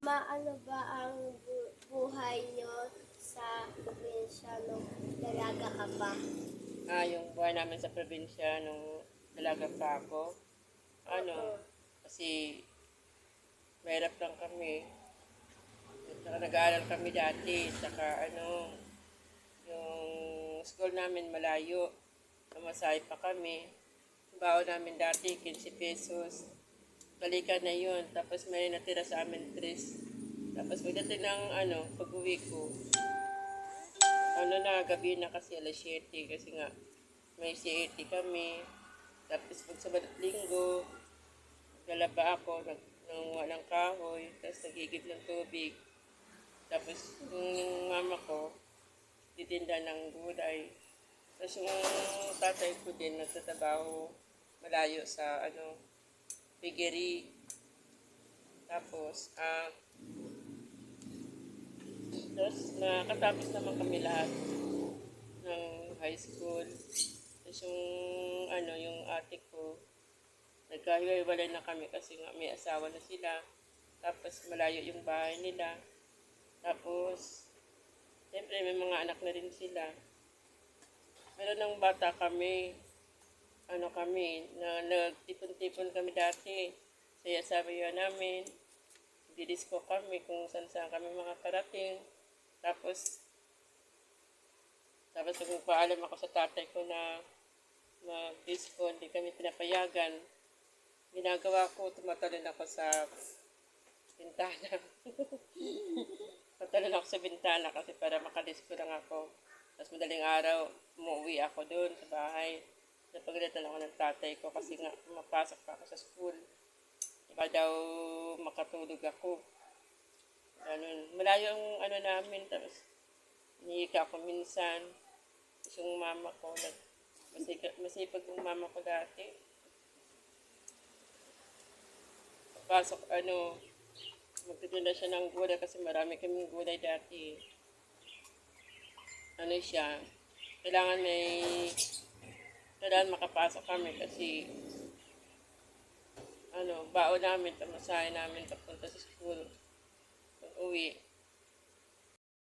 Maano ba ang buhay nyo sa probinsya nung dalaga ka pa? Yung buhay namin sa probinsya nung dalaga pa ako, ano, Oo. kasi mahirap lang kami. At saka nag-aaral kami dati, saka yung school namin malayo, namasahe pa kami. Baon namin dati, 15 pesos. Balikan na yun, tapos may natira sa amin 3. Tapos pagdating ng pag-uwi ko, gabi na kasi alas 7 kasi nga may CAT kami. Tapos pag Sabado at Linggo, lalaba ako, nanguha ng kahoy, tapos nagigib ng tubig. Tapos yung mama ko, titinda ng gulay. Tapos yung tatay ko din nagtatrabaho malayo sa piggery. Tapos, nakatapos naman kami lahat ng high school. Tapos yung ate ko, nagkahiwalay na kami kasi nga may asawa na sila. Tapos malayo yung bahay nila. Tapos, siyempre may mga anak na rin sila. Meron ng bata kami, na nagtipon-tipon kami dati. Saya-sabayan namin. Didisko kami kung saan kami makakarating. Tapos pag nagpaalam ako sa tatay ko na mag-disco, hindi kami pinapayagan. Ginagawa ko, tumatalon ako sa bintana. Tumatalon ako sa bintana kasi para makadisco lang ako. Tapos madaling araw, umuwi ako doon sa bahay. Napagalitan ako ng tatay ko kasi nga mapasok pa ako sa school. Iba daw makatulog ako. Ganun. Malayo ang namin. Tapos nihika ako minsan. Tapos yung mama ko, masipag yung mama ko dati. Pasok, magtitinda siya ng gulay kasi marami kaming gulay dati. Siya, kailangan makapasok kami kasi baon namin, tamasahin namin papunta sa school. Pag uwi,